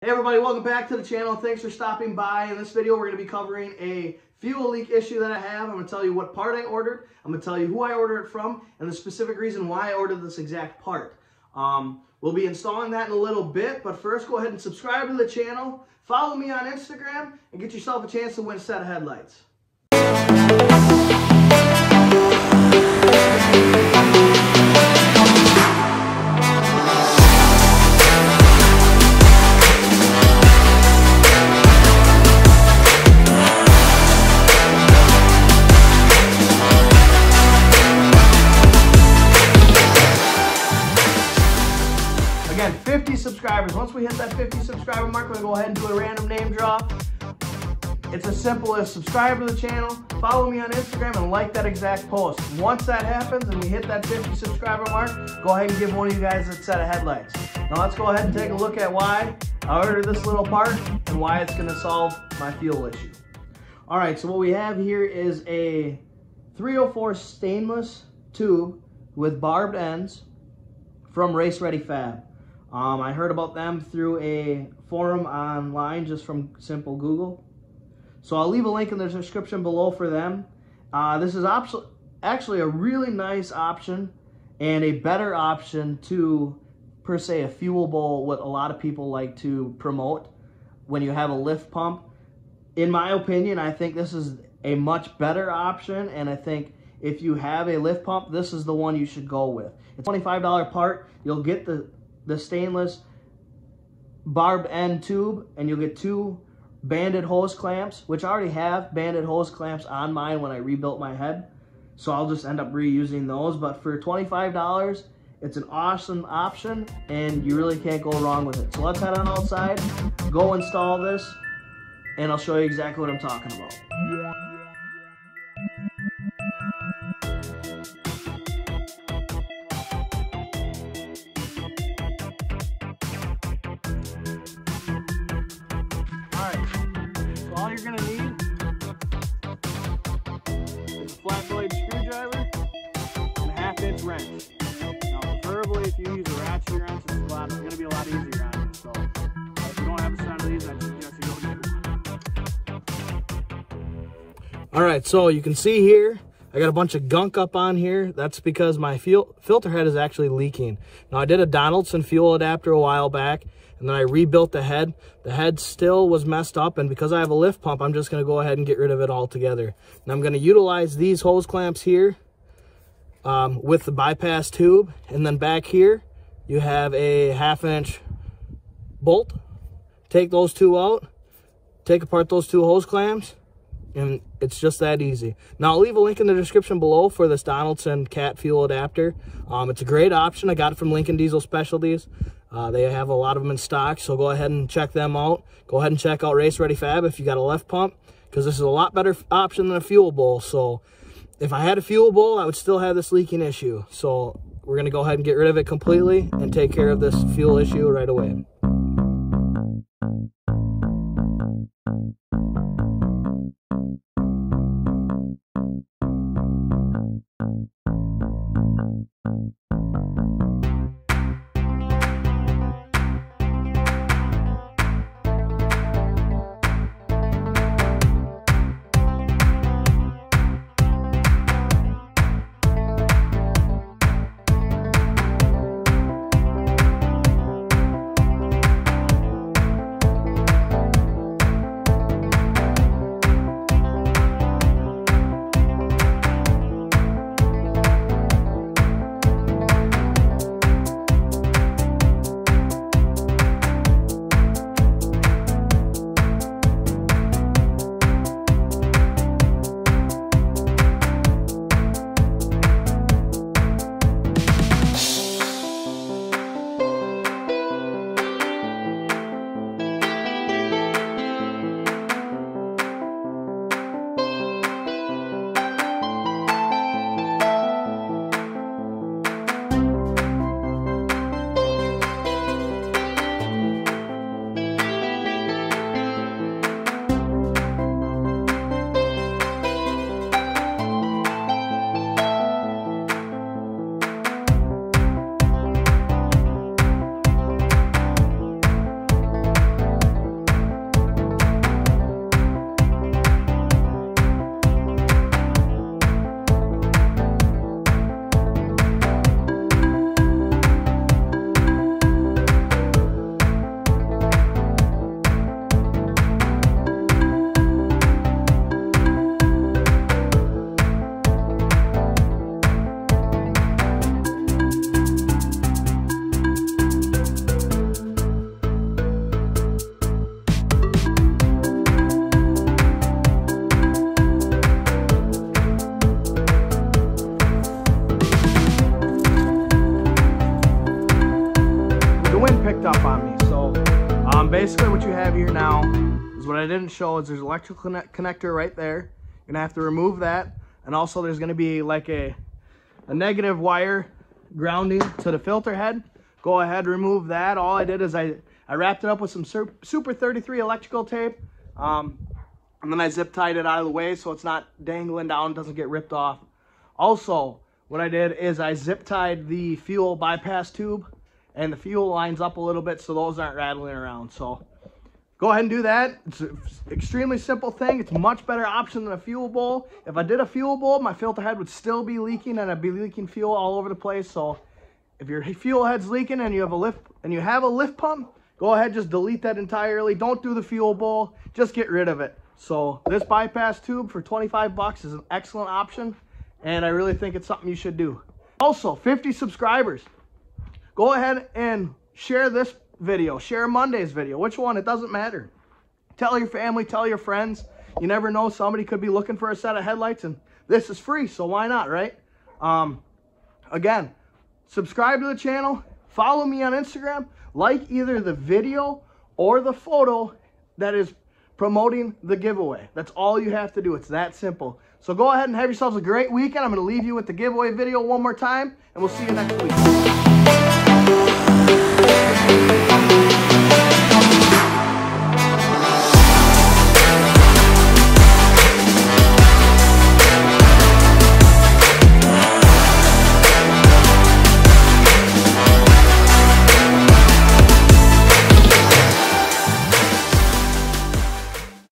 Hey everybody, welcome back to the channel. Thanks for stopping by. In this video, we're going to be covering a fuel leak issue that I have. I'm going to tell you what part I ordered. I'm going to tell you who I ordered it from and the specific reason why I ordered this exact part. We'll be installing that in a little bit, but first go ahead and subscribe to the channel, follow me on Instagram, and get yourself a chance to win a set of headlights. Again, 50 subscribers. Once we hit that 50 subscriber mark, we're going to go ahead and do a random name draw. It's as simple as subscribe to the channel, follow me on Instagram, and like that exact post. Once that happens and we hit that 50 subscriber mark, go ahead and give one of you guys a set of headlights. Now let's go ahead and take a look at why I ordered this little part and why it's going to solve my fuel issue. Alright, so what we have here is a 304 stainless tube with barbed ends from ReconLighting. I heard about them through a forum online just from simple Google. So I'll leave a link in the description below for them. This is actually a really nice option and a better option to, per se, a fuel bowl, what a lot of people like to promote when you have a lift pump. In my opinion, I think this is a much better option, and I think if you have a lift pump, this is the one you should go with. It's a $25 part. You'll get the stainless barbed end tube, and you'll get two banded hose clamps, which I already have banded hose clamps on mine when I rebuilt my head. So I'll just end up reusing those. But for $25, it's an awesome option, and you really can't go wrong with it. So let's head on outside, go install this, and I'll show you exactly what I'm talking about. All you're going to need is a flat blade screwdriver and a 1/2-inch wrench. Now, preferably if you use a ratchet wrench, it's going to be a lot easier on you. So, if you don't have a set of these, I suggest you go get one. Alright, so you can see here, I got a bunch of gunk up on here. That's because my filter head is actually leaking. Now, I did a Donaldson fuel adapter a while back, and then I rebuilt the head. The head still was messed up, and because I have a lift pump, I'm just going to go ahead and get rid of it altogether. Now I'm going to utilize these hose clamps here with the bypass tube, and then back here you have a 1/2-inch bolt. Take those two out, take apart those two hose clamps, and it's just that easy. Now I'll leave a link in the description below for this Donaldson cat fuel adapter. It's a great option. I got it from Lincoln Diesel Specialties. They have a lot of them in stock, so go ahead and check them out. Go ahead and check out ReconLighting if you got a left pump, because this is a lot better option than a fuel bowl. So if I had a fuel bowl, I would still have this leaking issue. So we're going to go ahead and get rid of it completely and take care of this fuel issue right away. basically what you have here now is what I didn't show is there's an electrical connector right there. You're gonna have to remove that, and also there's gonna be like a negative wire grounding to the filter head. Go ahead, remove that. All I did is I wrapped it up with some Super 33 electrical tape, and then I zip tied it out of the way so it's not dangling down, doesn't get ripped off. Also, what I did is I zip tied the fuel bypass tube, and the fuel lines up a little bit so those aren't rattling around. So go ahead and do that. It's an extremely simple thing. It's a much better option than a fuel bowl. If I did a fuel bowl, my filter head would still be leaking and I'd be leaking fuel all over the place. So if your fuel head's leaking and you have a lift pump, go ahead, just delete that entirely. Don't do the fuel bowl, just get rid of it. So this bypass tube for 25 bucks is an excellent option, and I really think it's something you should do. Also, 50 subscribers. Go ahead and share this video, share Monday's video, which one, it doesn't matter. Tell your family, tell your friends. You never know, somebody could be looking for a set of headlights, and this is free, so why not, right? Again, subscribe to the channel, follow me on Instagram, like either the video or the photo that is promoting the giveaway. That's all you have to do. It's that simple. So go ahead and have yourselves a great weekend. I'm going to leave you with the giveaway video one more time, and we'll see you next week.